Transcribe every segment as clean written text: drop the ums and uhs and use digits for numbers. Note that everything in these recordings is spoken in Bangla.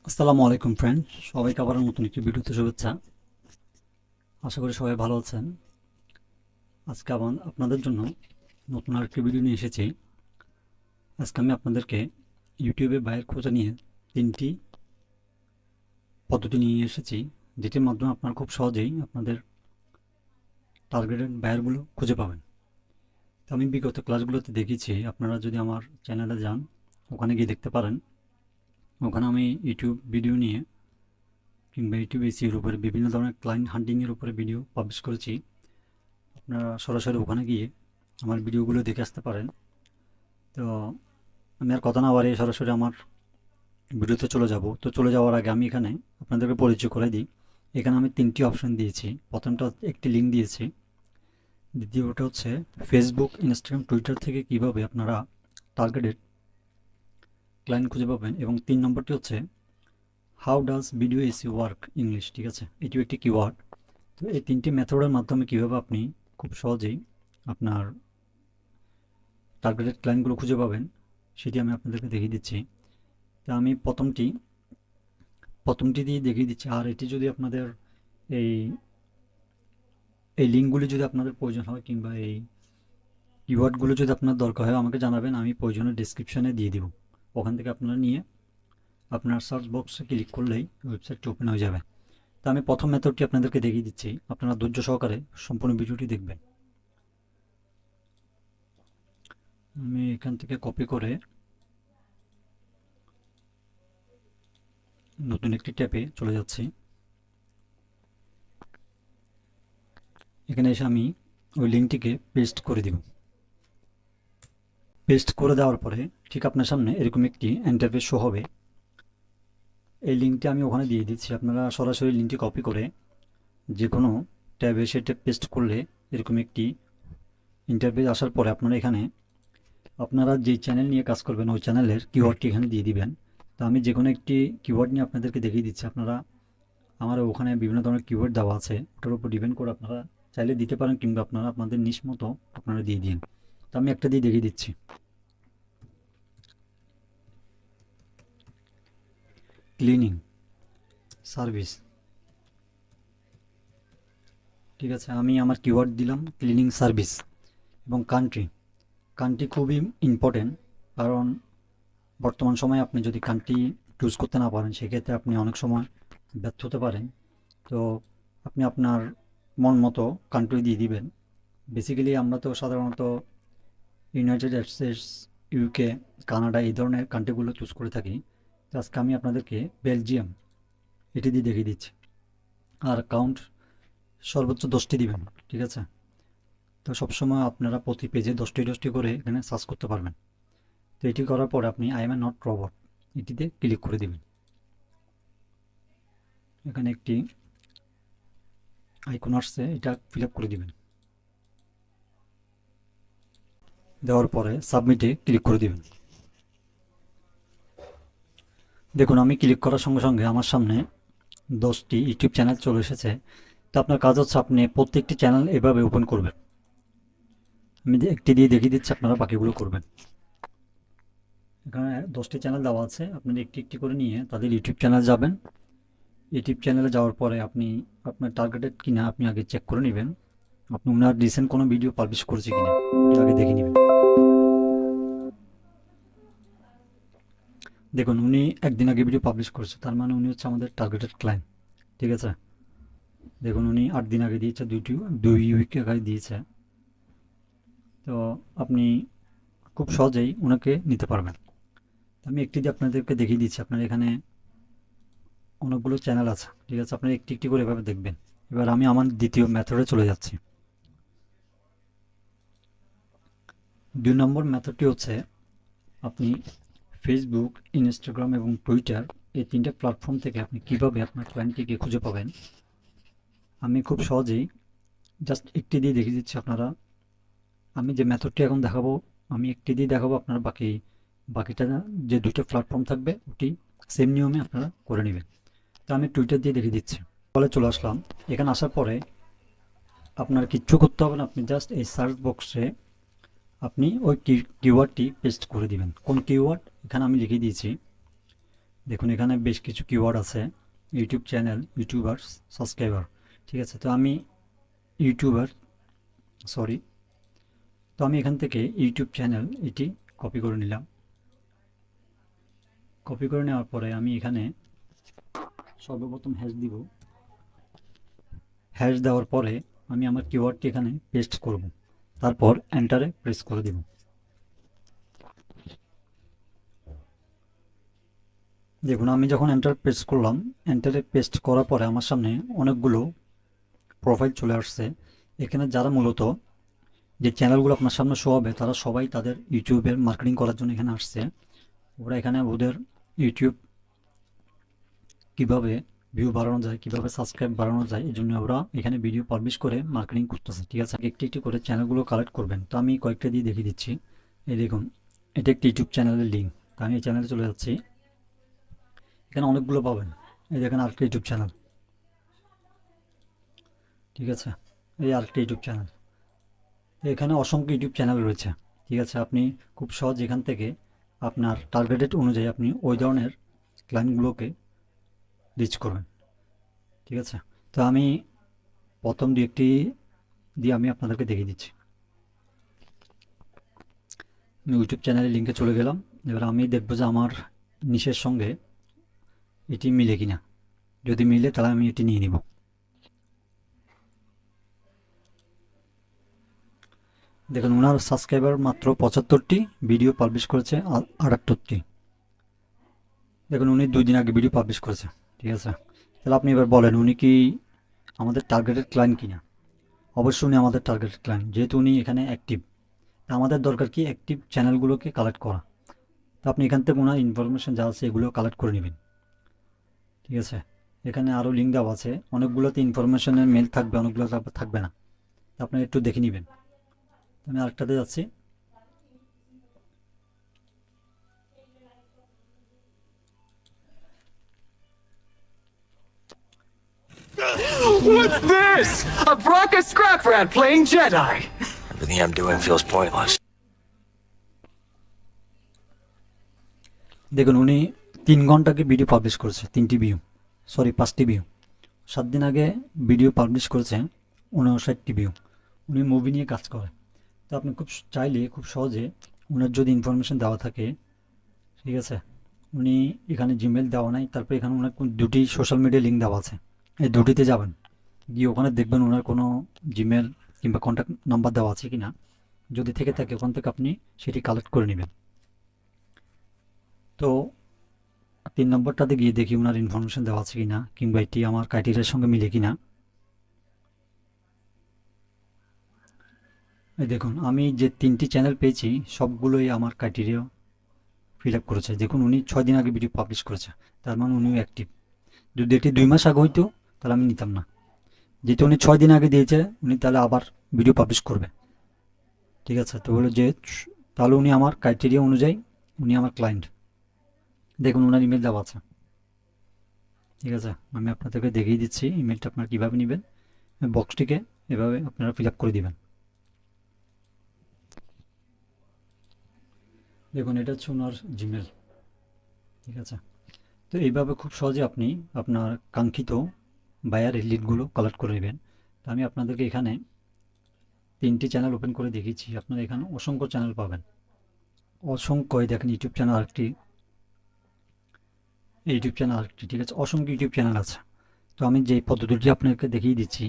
আসসালামু আলাইকুম ফ্রেন্ড, সবাইকে আবার নতুন একটি ভিডিওতে শুভেচ্ছা। আশা করি সবাই ভালো আছেন। আজকে আবার আপনাদের জন্য নতুন আরেকটি ভিডিও নিয়ে এসেছি। আজকে আমি আপনাদেরকে ইউটিউবে বায়ার খোঁজা নিয়ে তিনটি পদ্ধতি নিয়ে এসেছি, যেটির মাধ্যমে আপনারা খুব সহজেই আপনাদের টার্গেটেড বায়ারগুলো খুঁজে পাবেন। তো আমি বিগত ক্লাসগুলোতে দেখিয়েছি, আপনারা যদি আমার চ্যানেলে যান ওখানে গিয়ে দেখতে পারেন। ওখানে আমি ইউটিউব ভিডিও নিয়ে কিংবা ইউটিউব এসিওর উপরে বিভিন্ন ধরনের ক্লায়েন্ট হান্টিংয়ের উপরে ভিডিও পাবলিশ করেছি। আপনারা সরাসরি ওখানে গিয়ে আমার ভিডিওগুলো দেখে আসতে পারেন। তো আমি আর কথা না বাড়িয়ে সরাসরি আমার ভিডিওতে চলে যাব। তো চলে যাওয়ার আগে আমি এখানে আপনাদেরকে পরিচয় করে দিই। এখানে আমি তিনটি অপশন দিয়েছি। প্রথমটা একটি লিঙ্ক দিয়েছি, দ্বিতীয়টা হচ্ছে ফেসবুক, ইনস্টাগ্রাম, টুইটার থেকে কিভাবে আপনারা টার্গেটেড ক্লায়েন্ট খুঁজে পাবেন, এবং 3 নম্বরটি হচ্ছে how does video AC work English. ঠিক আছে, এটিও একটি কিওয়ার্ড। তো এই তিনটি মেথডের মাধ্যমে কীভাবে আপনি খুব সহজেই আপনার টার্গেটেড ক্লায়েন্টগুলো খুঁজে পাবেন সেটি আমি আপনাদেরকে দেখিয়ে দিচ্ছি। তা আমি প্রথমটি দিয়ে দেখিয়ে দিচ্ছি। আর এটি যদি আপনাদের এই এই লিঙ্কগুলি যদি আপনাদের প্রয়োজন হয় কিংবা এই কিওয়ার্ডগুলো যদি আপনার দরকার হয় আমাকে জানাবেন, আমি প্রয়োজনে ডিসক্রিপশানে দিয়ে দিব। ওখান থেকে আপনারা নিয়ে আপনার সার্চ বক্সে ক্লিক করলেই ওয়েবসাইটটি ওপেন হয়ে যাবে। তা আমি প্রথম মেথডটি আপনাদেরকে দেখিয়ে দিচ্ছি, আপনারা ধৈর্য সহকারে সম্পূর্ণ ভিডিওটি দেখবেন। আমি এখান থেকে কপি করে নতুন একটি ট্যাবে চলে যাচ্ছি। এখানে এসে আমি ওই লিঙ্কটিকে পেস্ট করে দিব। পেস্ট করে দেওয়ার পরে ঠিক আপনার সামনে এরকম একটি ইন্টারফেস শো হবে। এই লিঙ্কটি আমি ওখানে দিয়ে দিচ্ছি। আপনারা সরাসরি লিঙ্কটি কপি করে যে কোনো ট্যাবে সেটা পেস্ট করলে এরকম একটি ইন্টারফেস আসার পরে আপনারা এখানে আপনারা যেই চ্যানেল নিয়ে কাজ করবেন ওই চ্যানেলের কিওয়ার্ডটি এখানে দিয়ে দিবেন। তো আমি যে কোনো একটি কিওয়ার্ড নিয়ে আপনাদেরকে দেখিয়ে দিচ্ছি। আপনারা আমার ওখানে বিভিন্ন ধরনের কিওয়ার্ড দেওয়া আছে, ওটার উপর ডিপেন্ড করে আপনারা চাইলে দিতে পারেন কিংবা আপনারা আপনাদের নিশ মতো আপনারা দিয়ে দিন। তো আমি একটা দিয়ে দেখিয়ে দিচ্ছি, ক্লিনিং সার্ভিস। ঠিক আছে, আমি আমার কিওয়ার্ড দিলাম ক্লিনিং সার্ভিস এবং কান্ট্রি। কান্ট্রি খুবই ইম্পর্টেন্ট, কারণ বর্তমান সময়ে আপনি যদি কান্ট্রি চুজ করতে না পারেন সেক্ষেত্রে আপনি অনেক সময় ব্যর্থ হতে পারেন। তো আপনি আপনার মন মতো কান্ট্রি দিয়ে দিবেন। বেসিক্যালি আমরা তো সাধারণত ইউনাইটেড স্টেটস, ইউকে, কানাডা এই ধরনের কান্ট্রিগুলো চুজ করে থাকি। তো আজকে আমি আপনাদেরকে বেলজিয়াম এটি দিয়ে দেখিয়ে দিচ্ছি। আর কাউন্ট সর্বোচ্চ 10টি দিবেন। ঠিক আছে, তো সবসময় আপনারা প্রতি পেজে 10টি করে এখানে সার্চ করতে পারবেন। তো এটি করার পরে আপনি I M A not robot এটিতে ক্লিক করে দিবেন। এখানে একটি আইকন আসছে, এটা ফিল আপ করে দিবেন। দেওয়ার পরে সাবমিটে ক্লিক করে দিবেন। দেখুন, আমি ক্লিক করার সঙ্গে সঙ্গে আমার সামনে 10টি ইউটিউব চ্যানেল চলে এসেছে। তো আপনার কাজ হচ্ছে আপনি প্রত্যেকটি চ্যানেল এভাবে ওপেন করবেন। আমি একটি দিয়ে দেখিয়ে দিচ্ছি, আপনারা বাকিগুলো করবেন। এখানে 10টি চ্যানেল দেওয়া আছে, আপনারা একটি একটি করে নিয়ে তাদের ইউটিউব চ্যানেল যাবেন। ইউটিউব চ্যানেলে যাওয়ার পরে আপনি আপনার টার্গেটেড কিনা আপনি আগে চেক করে নেবেন। আপনি ওনার রিসেন্ট কোনো ভিডিও পাবলিশ করেছে কিনা এটা আগে দেখে নেবেন। দেখুন, উনি একদিন আগে ভিডিও পাবলিশ করেছে, তার মানে উনি হচ্ছে আমাদের টার্গেটেড ক্লায়েন্ট। ঠিক আছে, দেখুন উনি 8 দিন আগে দিয়েছে, 2 উইক আগে দিয়েছে। তো আপনি খুব সহজেই ওনাকে নিতে পারবেন। আমি একটি দিয়ে আপনাদেরকে দেখিয়ে দিচ্ছি। আপনার এখানে অনেকগুলো চ্যানেল আছে। ঠিক আছে, আপনারা একটি একটি করে এভাবে দেখবেন। এবার আমি আমার দ্বিতীয় মেথডে চলে যাচ্ছি। 2 নম্বর মেথডটি হচ্ছে আপনি ফেসবুক, ইনস্টাগ্রাম এবং টুইটার এই 3টে প্ল্যাটফর্ম থেকে আপনি কিভাবে আপনার ক্লায়েন্টটিকে খুঁজে পাবেন। আমি খুব সহজেই জাস্ট একটি দিয়ে দেখিয়ে দিচ্ছি। আপনারা আমি যে মেথডটি এখন দেখাবো আমি একটি দিয়ে দেখাবো, আপনারা বাকিটা যে 2টা প্ল্যাটফর্ম থাকবে ওটি সেম নিয়মে আপনারা করে নেবেন। তো আমি টুইটার দিয়ে দেখিয়ে দিচ্ছি। বলে চলে আসলাম। এখানে আসার পরে আপনার কিচ্ছু করতে হবে না, আপনি জাস্ট এই সার্চ বক্সে আপনি ওই কিওয়ার্ডটি পেস্ট করে দিবেন। কোন কিওয়ার্ড এখানে আমি লিখে দিয়েছি, দেখুন এখানে বেশ কিছু কিওয়ার্ড আছে, ইউটিউব চ্যানেল, ইউটিউবার্স, সাবস্ক্রাইবার। ঠিক আছে, তো আমি ইউটিউবার সরি তো আমি এখান থেকে ইউটিউব চ্যানেল এটি কপি করে নিলাম। কপি করে নেওয়ার পরে আমি এখানে সর্বপ্রথম হ্যাশ দিব। হ্যাশ দেওয়ার পরে আমি আমার কিওয়ার্ডটি এখানে পেস্ট করব, তারপর এন্টারে প্রেস করে দেব। দেখুন আমি যখন এন্টার প্রেস করলাম, এন্টারে পেস্ট করার পরে আমার সামনে অনেকগুলো প্রোফাইল চলে আসছে। এখানে যারা মূলত যে চ্যানেলগুলো আপনার সামনে শো হবে তারা সবাই তাদের ইউটিউবের মার্কেটিং করার জন্য এখানে আসছে। ওরা এখানে ওদের ইউটিউব কিভাবে ভিউ বাড়ানো যায়, কিভাবে সাবস্ক্রাইব বাড়ানো যায়, এই জন্য ওরা এখানে ভিডিও পাবলিশ করে মার্কেটিং করতেছে। ঠিক আছে, একটি একটি করে চ্যানেলগুলো কালেক্ট করবেন। তো আমি কয়েকটা দিয়ে দেখিয়ে দিচ্ছি। এই দেখুন, এটা একটি ইউটিউব চ্যানেলের লিঙ্ক। তো আমি এই চ্যানেলে চলে যাচ্ছি। এখানে অনেকগুলো পাবেন। এই দেখেন আরেকটা ইউটিউব চ্যানেল। ঠিক আছে, এই আরেকটা ইউটিউব চ্যানেল। এখানে অসংখ্য ইউটিউব চ্যানেল রয়েছে। ঠিক আছে, আপনি খুব সহজ এখান থেকে আপনার টার্গেটেড অনুযায়ী আপনি ওই ধরনের ক্লায়েন্টগুলোকে রিচ করবেন। ঠিক আছে, তো আমি প্রথম দু একটি দিয়ে আমি আপনাদেরকে দেখিয়ে দিচ্ছি। আমি ইউটিউব চ্যানেলের লিঙ্কে চলে গেলাম। এবার আমি দেখবো যে আমার নিশের সঙ্গে এটি মিলে কিনা। যদি মিলে তাহলে আমি এটি নিয়ে নিব। দেখুন ওনার সাবস্ক্রাইবার মাত্র 75টি, ভিডিও পাবলিশ করেছে 78টি। দেখুন উনি 2 দিন আগে ভিডিও পাবলিশ করেছে। ঠিক আছে, তাহলে আপনি এবার বলেন উনি কি আমাদের টার্গেটেড ক্লায়েন্ট কিনা। অবশ্যই উনি আমাদের টার্গেটেড ক্লায়েন্ট, যেহেতু উনি এখানে অ্যাক্টিভ। আমাদের দরকার কি অ্যাক্টিভ চ্যানেলগুলোকে কালেক্ট করা। তো আপনি এখান থেকে ওনার ইনফরমেশন যা আছে এগুলো কালেক্ট করে নেবেন। ঠিক আছে, এখানে আরও লিঙ্ক দেওয়া আছে। অনেকগুলোতে ইনফরমেশনের মেল থাকবে, অনেকগুলো থাকবে না। আপনি একটু দেখে নেবেন। আমি আরেকটাতে যাচ্ছি। What's this? A Bronca scrap rat playing Jedi. Everything I'm doing feels pointless. দেখুন উনি 3 ঘন্টাকে ভিডিও পাবলিশ করেছে, 5টি ভিউ। 7 দিন আগে ভিডিও পাবলিশ করেছে 59টি ভিউ। উনি মুভি নিয়ে কাজ করে। তো আপনি খুব চাইলে খুব সহজে ওনার যদি ইনফরমেশন দেওয়া থাকে। ঠিক আছে, উনি এখানে জিমেল দেওয়া নাই, তারপর এখানে ওনার দুটি সোশ্যাল মিডিয়া লিঙ্ক দেওয়া আছে। এই দুটিতে যাবেন, গিয়ে ওখানে দেখবেন ওনার কোনো জিমেল কিংবা কন্ট্যাক্ট নাম্বার দেওয়া আছে কি না। যদি থেকে থাকে ওখান থেকে আপনি সেটি কালেক্ট করে নেবেন। তো 3 নম্বরটাতে গিয়ে দেখি ওনার ইনফরমেশন দেওয়া আছে কিনা, কিংবা এটি আমার ক্রাইটেরিয়ার সঙ্গে মিলে কিনা। এই দেখুন আমি যে 3টি চ্যানেল পেয়েছি সবগুলোই আমার ক্রাইটেরিয়া ফিল আপ করেছে। দেখুন উনি 6 দিন আগে ভিডিও পাবলিশ করেছে, তার মানে উনিও অ্যাক্টিভ। যদি এটি 2 মাস আগে হইতো তাহলে আমি নিতাম না। যেহেতু উনি 6 দিন আগে দিয়েছে, উনি তাহলে আবার ভিডিও পাবলিশ করবে। ঠিক আছে, তো হলো যে তাহলে উনি আমার ক্রাইটেরিয়া অনুযায়ী উনি আমার ক্লায়েন্ট। দেখুন ওনার ইমেল দেওয়া আছে। ঠিক আছে, আমি আপনাদেরকে দেখিয়ে দিচ্ছি ইমেলটা আপনারা কীভাবে নেবেন। বক্সটিকে এভাবে আপনারা ফিল আপ করে দিবেন। দেখুন এটা হচ্ছে ওনার জিমেল। ঠিক আছে, তো এইভাবে খুব সহজে আপনি আপনার কাঙ্ক্ষিত বায়ার লিডগুলো কালেক্ট করে নেবেন। তো আমি আপনাদেরকে এখানে 3টি চ্যানেল ওপেন করে দেখিয়েছি। আপনারা এখানে অসংখ্য চ্যানেল পাবেন, অসংখ্য। দেখেন ইউটিউব চ্যানেল আরেকটি, ঠিক আছে, অসংখ্য ইউটিউব চ্যানেল আছে। তো আমি যে পদ্ধতিটি আপনাকে দেখিয়ে দিচ্ছি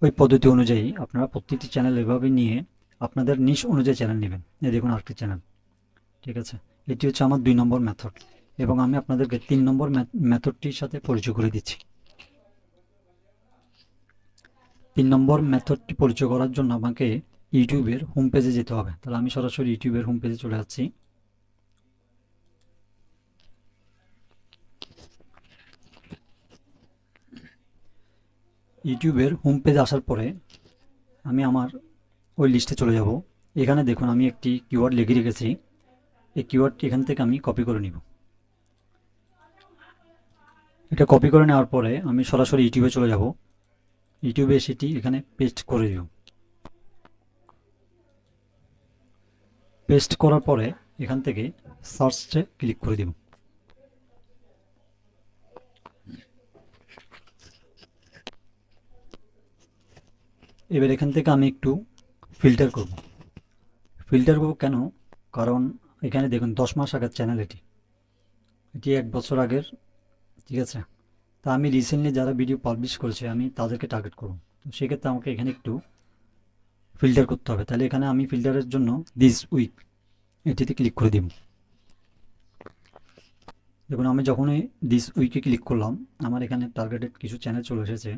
ওই পদ্ধতি অনুযায়ী আপনারা প্রত্যেকটি চ্যানেল এভাবে নিয়ে আপনাদের নিশ অনুযায়ী চ্যানেল নেবেন। এই দেখুন আরেকটি চ্যানেল। ঠিক আছে, এটি হচ্ছে আমার 2 নম্বর মেথড, এবং আমি আপনাদেরকে 3 নম্বর মেথডটির সাথে পরিচয় করে দিচ্ছি। 3 নম্বর মেথডটি পরিচয় করার জন্য আমাকে ইউটিউবের হোম পেজে যেতে হবে। তাহলে আমি সরাসরি ইউটিউবের হোম পেজে চলে যাচ্ছি। ইউটিউবের হোম পেজে আসার পরে আমি আমার ওই লিস্টে চলে যাব। এখানে দেখুন আমি একটি কিওয়ার্ড লিখে রেখেছি। এই কিওয়ার্ডটি এখান থেকে আমি কপি করে নিব। এটা কপি করে নেওয়ার পরে আমি সরাসরি ইউটিউবে চলে যাব। ইউটিউবে সেটি এখানে পেস্ট করে দিব। পেস্ট করার পরে এখান থেকে সার্চে ক্লিক করে দিব। এবার এখান থেকে আমি একটু ফিল্টার করব। ফিল্টার করব কেন? কারণ এখানে দেখুন 10 মাস আগের চ্যানেল এটি, এটি 1 বছর আগের, ঠিক আছে। তা আমি রিসেন্টলি যারা ভিডিও পাবলিশ করেছে আমি তাদেরকে টার্গেট করব। তো সেক্ষেত্রে আমাকে এখানে একটু ফিল্টার করতে হবে। তাহলে এখানে আমি ফিল্টারের জন্য দিস উইক এটিতে ক্লিক করে দিব। দেখুন আমি যখনই দিস উইকে ক্লিক করলাম আমার এখানে টার্গেটেড কিছু চ্যানেল চলে এসেছে।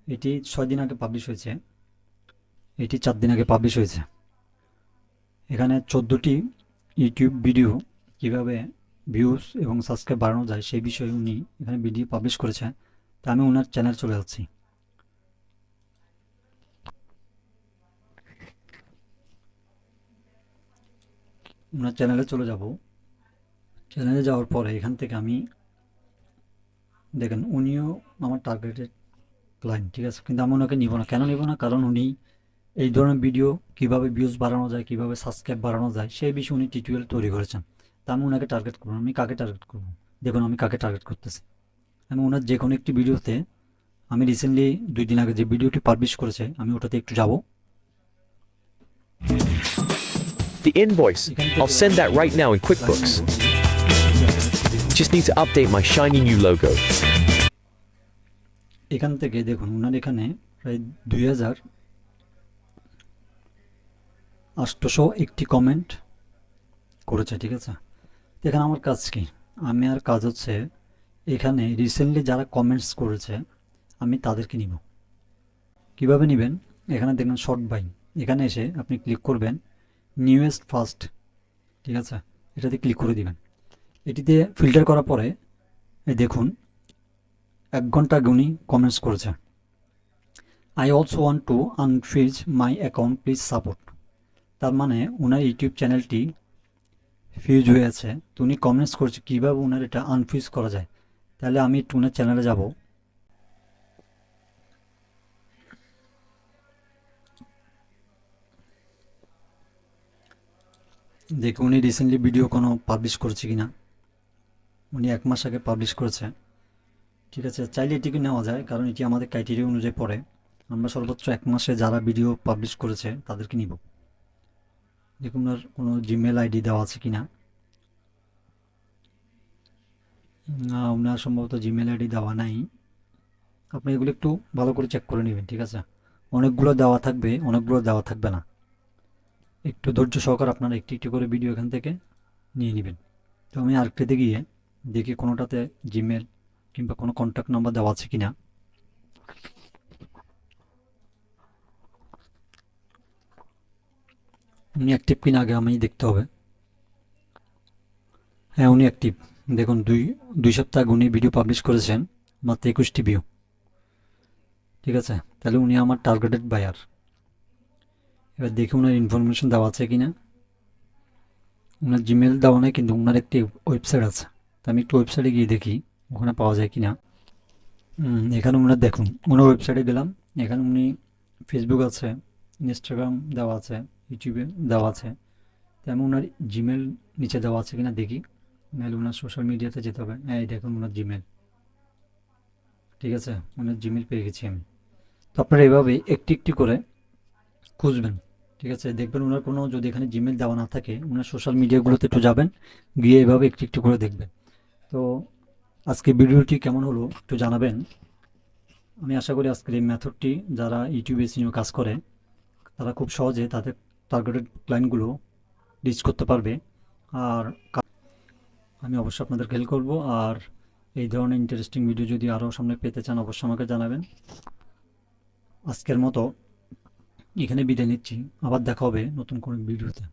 এটি 6 দিন আগে পাবলিশ হয়েছে, এটি 4 দিন আগে পাবলিশ হয়েছে। এখানে 14টি ইউটিউব ভিডিও কিভাবে ভিউজ এবং সাবস্ক্রাইব বাড়ানো যায় সেই বিষয়ে উনি এখানে ভিডিও পাবলিশ করেছে। তা আমি ওনার চ্যানেল চলে যাচ্ছি। ওনার চ্যানেলে চলে যাব। চ্যানেলে যাওয়ার পরে এখান থেকে আমি দেখেন উনিও আমার টার্গেটেড ক্লায়েন্ট, ঠিক আছে, কিন্তু আমি ওনাকে নিব না। কেন নিব না? কারণ উনি এই ধরনের ভিডিও কিভাবে ভিউজ বাড়ানো যায়, কিভাবে সাবস্ক্রাইব বাড়ানো যায় সেই বিষয়ে উনি টিউটোরিয়াল তৈরি করেছেন। তা আমি ওনাকে টার্গেট করব। আমি কাকে টার্গেট করব? দেখুন আমি কাকে টার্গেট করতেছি। আমি ওনার যে কোনো একটি ভিডিওতে, আমি রিসেন্টলি 2 দিন আগে যে ভিডিওটি পাবলিশ করেছে আমি ওটাতে একটু যাব। The invoice. I'll send that right now in QuickBooks. Just need to update my shiny new logo. এখান থেকে দেখুন ওনার এখানে প্রায় 2801টি কমেন্ট করেছে, ঠিক আছে। তো এখানে আমার কাজ কি? আমি আর কাজ হচ্ছে এখানে রিসেন্টলি যারা কমেন্টস করেছে আমি তাদেরকে নিব। কিভাবে নেবেন? এখানে দেখবেন শর্ট বাই, এখানে এসে আপনি ক্লিক করবেন নিউয়েস্ট ফার্স্ট, ঠিক আছে, এটাতে ক্লিক করে দিবেন। এটিতে ফিল্টার করার পরে এই দেখুন 1 ঘন্টা আগে উনি কমেন্টস করেছে, I also want to unfreeze my account please support. তার মানে ওনার ইউটিউব চ্যানেলটি ফিউজ হয়ে আছে। তো উনি কমেন্টস করছে কীভাবে ওনার এটা আনফিউজ করা যায়। তাহলে আমি একটু ওনার চ্যানেলে যাব। দেখুন উনি রিসেন্টলি ভিডিও কোনো পাবলিশ করেছে কিনা। উনি 1 মাস আগে পাবলিশ করেছে, ঠিক আছে। চাইলে এটিকে নেওয়া যায় কারণ এটি আমাদের ক্রাইটেরিয়া অনুযায়ী পড়ে। আমরা সর্বোচ্চ 1 মাসে যারা ভিডিও পাবলিশ করেছে তাদেরকে নিব। দেখুন ওনার কোনো জিমেল আইডি দেওয়া আছে কিনা। না, ওনার সম্ভবত জিমেল আইডি দেওয়া নাই। আপনি এগুলো একটু ভালো করে চেক করে নেবেন, ঠিক আছে। অনেকগুলো দেওয়া থাকবে, অনেকগুলো দেওয়া থাকবে না। একটু ধৈর্য সহকারে আপনারা একটি একটি করে ভিডিও এখান থেকে নিয়ে নেবেন। তো আমি আরেকটিতে গিয়ে দেখি কোনোটাতে জিমেল কিংবা কোনো কন্ট্যাক্ট নাম্বার দেওয়া আছে কিনা। উনি অ্যাক্টিভ কিনা আগে আমি দেখতে হবে। হ্যাঁ উনি অ্যাক্টিভ। দেখুন দুই সপ্তাহ আগে উনি ভিডিও পাবলিশ করেছেন, মাত্র 21টি ভিউ, ঠিক আছে। তাহলে উনি আমার টার্গেটেড বায়ার। এবার দেখি ওনার ইনফরমেশন দেওয়া আছে কিনা। ওনার জিমেল দেওয়া নেই, কিন্তু ওনার একটি ওয়েবসাইট আছে। তো আমি একটু ওয়েবসাইটে গিয়ে দেখি ওখানে পাওয়া যায় কিনা। এখানে ওনার দেখুন ওনার ওয়েবসাইটে গেলাম। এখানে উনি ফেসবুক আছে, ইনস্টাগ্রাম দেওয়া আছে, ইউটিউবে দেওয়া আছে। তো আমি ওনার জিমেল নিচে দেওয়া আছে কিনা দেখি, নাহলে ওনার সোশ্যাল মিডিয়াতে যেতে হবে। হ্যাঁ এই দেখুন ওনার জিমেল, ঠিক আছে, ওনার জিমেল পেয়ে গেছি আমি। তো আপনারা এভাবে একটি একটি করে খুঁজবেন, ঠিক আছে। দেখবেন ওনার কোনো যদি এখানে জিমেল দেওয়া না থাকে ওনার সোশ্যাল মিডিয়াগুলোতে একটু যাবেন, গিয়ে এভাবে একটু একটু করে দেখবেন। তো আজকে ভিডিওটি কেমন হলো একটু জানাবেন। আমি আশা করি আজকের এই মেথডটি যারা ইউটিউবে সিনিয়র কাজ করে তারা খুব সহজে তাদের টার্গেটেড ক্লায়েন্টগুলো রিচ করতে পারবে। আর আমি অবশ্যই আপনাদেরকে হেল্প করব। আর এই ধরনের ইন্টারেস্টিং ভিডিও যদি আরও সামনে পেতে চান অবশ্যই আমাকে জানাবেন। আজকের মতো এখানে বিদায় নিচ্ছি, আবার দেখা হবে নতুন কোনো ভিডিওতে।